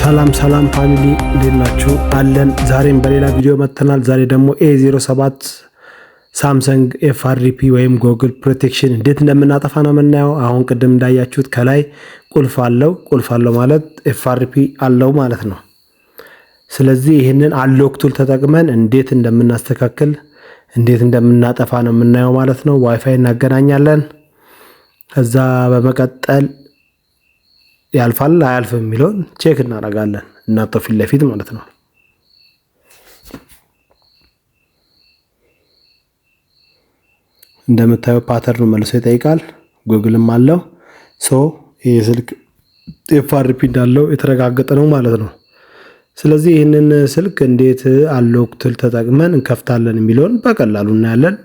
ሰላም ፋሚሊ እንዴት ናችሁ? አለን ዛሬም በሌላ ቪዲዮ መጥተናል። ዛሬ ደግሞ A07 ሳምሰንግ FRP ወይም ጎግል ፕሮቴክሽን እንዴት እንደምናጠፋ ነው የምናየው። አሁን ቅድም እንዳያችሁት ከላይ ቁልፍ አለው ማለት FRP አለው ማለት ነው። ስለዚህ ይህንን አንሎክ ቱል ተጠቅመን እንዴት እንደምናስተካክል እንዴት እንደምናጠፋ ነው የምናየው ማለት ነው። ዋይፋይ እናገናኛለን። ከዛ በመቀጠል ያልፋል አያልፍም የሚለውን ቼክ እናደርጋለን። እናጠው ፊት ለፊት ማለት ነው። እንደምታየው ፓተርኑ መልሶ ይጠይቃል። ጉግልም አለው። ይሄ ስልክ FRP እንዳለው የተረጋገጠ ነው ማለት ነው። ስለዚህ ይህንን ስልክ እንዴት አንሎክ ቱል ተጠቅመን እንከፍታለን የሚለውን በቀላሉ እናያለን።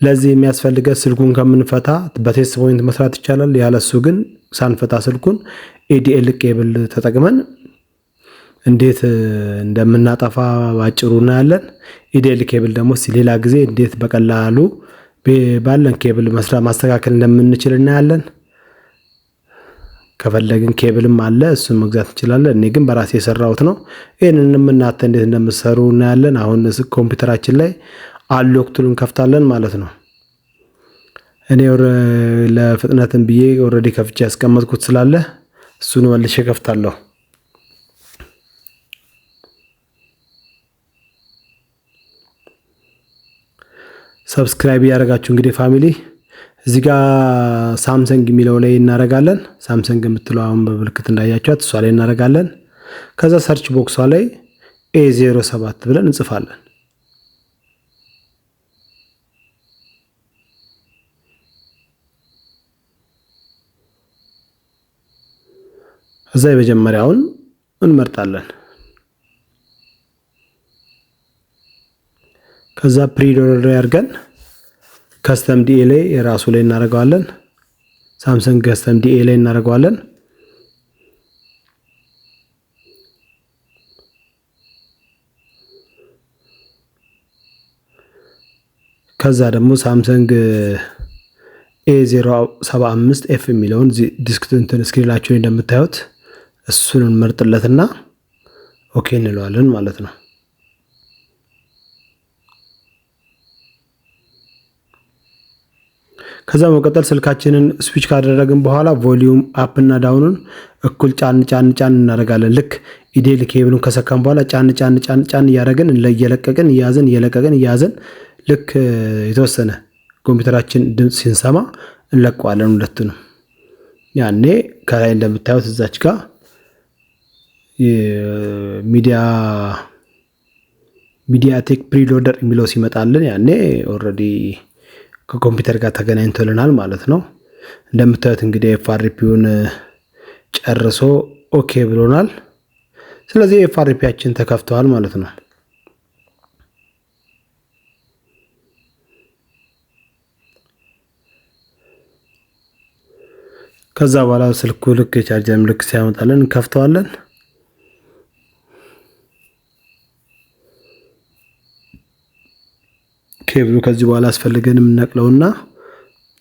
ለዚህ የሚያስፈልገው ስልኩን ከምንፈታ በቴስት ፖይንት መስራት ይቻላል። ያለሱ ግን ሳንፈታ ስልኩን ADL ኬብል ተጠቅመን እንዴት እንደምናጠፋ ባጭሩ እናያለን። ADL ኬብል ደግሞ ሌላ ጊዜ እንዴት በቀላሉ ባለን ኬብል ማስተካከል እንደምንችል እናያለን። ከፈለግን ኬብልም አለ እሱን መግዛት እንችላለን። እኔ ግን በራሴ የሰራሁት ነው። ይሄንንም እናንተ እንዴት እንደምትሰሩ እናያለን። አሁን ኮምፒውተራችን ላይ አንሎክ ቱል እንከፍታለን ማለት ነው። እኔ ለፍጥነትም ብዬ ኦሬዲ ከፍቼ ያስቀመጥኩት ስላለ እሱን መልሼ ከፍታለሁ። ሰብስክራይብ ያደርጋችሁ እንግዲህ ፋሚሊ እዚህ ጋር ሳምሰንግ የሚለው ላይ እናደርጋለን። ሳምሰንግ የምትለው አሁን በምልክት እንዳያችኋት እሷ ላይ እናደርጋለን። ከዛ ሰርች ቦክሷ ላይ A07 ብለን እንጽፋለን። እዛ የመጀመሪያውን እንመርጣለን። ከዛ ፕሪኦርደር ያርገን ከስተም ዲኤ ላይ የራሱ ላይ እናደርገዋለን። ሳምሰንግ ከስተም ዲኤ ላይ እናደርገዋለን። ከዛ ደግሞ ሳምሰንግ A075F የሚለውን ዲስክቶፕ ስክሪናችሁ ላይ እንደምታዩት እሱን እንመርጥለትና ኦኬ እንለዋለን ማለት ነው። ከዛ በመቀጠል ስልካችንን ስዊች ካደረግን በኋላ ቮሊዩም አፕ እና ዳውኑን እኩል ጫን እናደርጋለን። ልክ ADL ኬብሉን ከሰካን በኋላ ጫን እያደረግን እየለቀቅን ልክ የተወሰነ ኮምፒውተራችን ድምጽ ሲንሰማ እንለቀዋለን ሁለቱንም። ያኔ ከላይ እንደምታዩት እዛች ጋር ሚዲያቴክ ፕሪሎደር የሚለው ሲመጣልን ያኔ ኦሬዲ ከኮምፒውተር ጋር ተገናኝቶልናል ማለት ነው። እንደምታዩት እንግዲህ FRPውን ጨርሶ ኦኬ ብሎናል። ስለዚህ FRPያችን ተከፍተዋል ማለት ነው። ከዛ በኋላ ስልኩ ልክ የቻርጀር ምልክት ሲያመጣልን እንከፍተዋለን። ኬብሉ ከዚህ በኋላ አስፈልገንም እንነቅለውና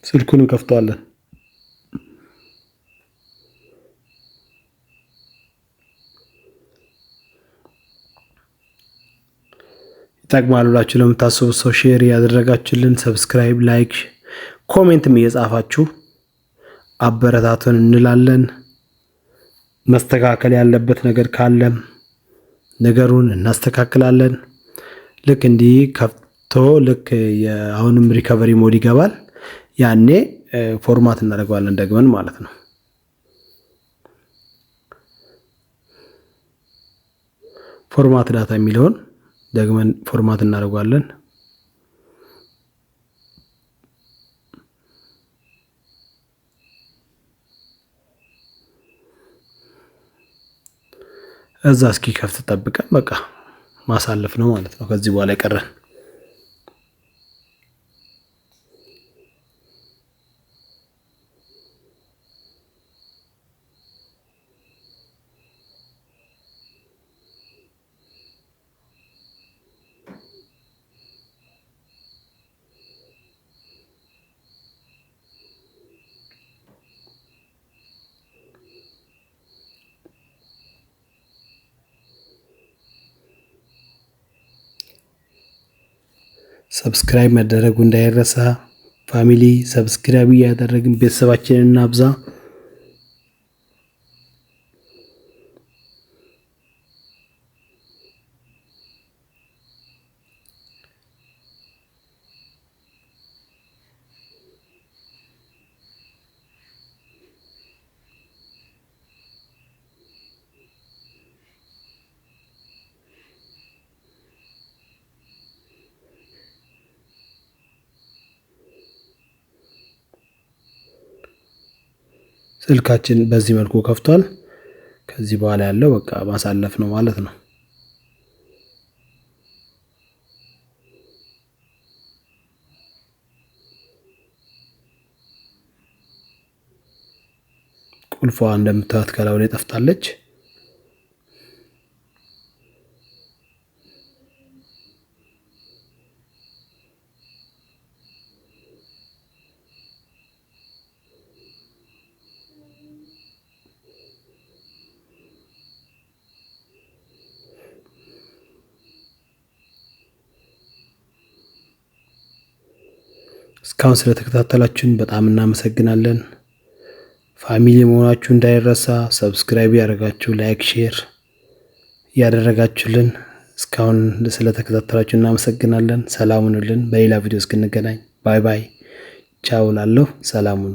ስልኩን እንከፍተዋለን። ይጠቅማል ብላችሁ ለምታስቡት ሰው ሼር ያደረጋችሁልን፣ ሰብስክራይብ፣ ላይክ፣ ኮሜንትም እየጻፋችሁ አበረታቱን እንላለን። መስተካከል ያለበት ነገር ካለም ነገሩን እናስተካክላለን። ልክ እንዲህ ከፍቶ ልክ አሁንም ሪከቨሪ ሞድ ይገባል። ያኔ ፎርማት እናደርገዋለን ደግመን ማለት ነው። ፎርማት ዳታ የሚለውን ደግመን ፎርማት እናደርገዋለን። እዛ እስኪ ከፍት ጠብቀን በቃ ማሳለፍ ነው ማለት ነው። ከዚህ በኋላ ይቀረን ሰብስክራይብ መደረጉ እንዳይረሳ። ፋሚሊ ሰብስክራይብ እያደረግን ቤተሰባችንን እናብዛ። ስልካችን በዚህ መልኩ ከፍቷል። ከዚህ በኋላ ያለው በቃ ማሳለፍ ነው ማለት ነው። ቁልፏ እንደምታዩት ከላዩ ላይ ጠፍታለች። እስካሁን ስለተከታተላችሁን በጣም እናመሰግናለን። ፋሚሊ መሆናችሁ እንዳይረሳ። ሰብስክራይብ ያደረጋችሁ፣ ላይክ፣ ሼር ያደረጋችሁልን እስካሁን ስለተከታተላችሁ እናመሰግናለን። ሰላም ሁኑልን። በሌላ ቪዲዮ እስክንገናኝ ባይ ባይ። ቻው ላለሁ። ሰላም ሁኑ።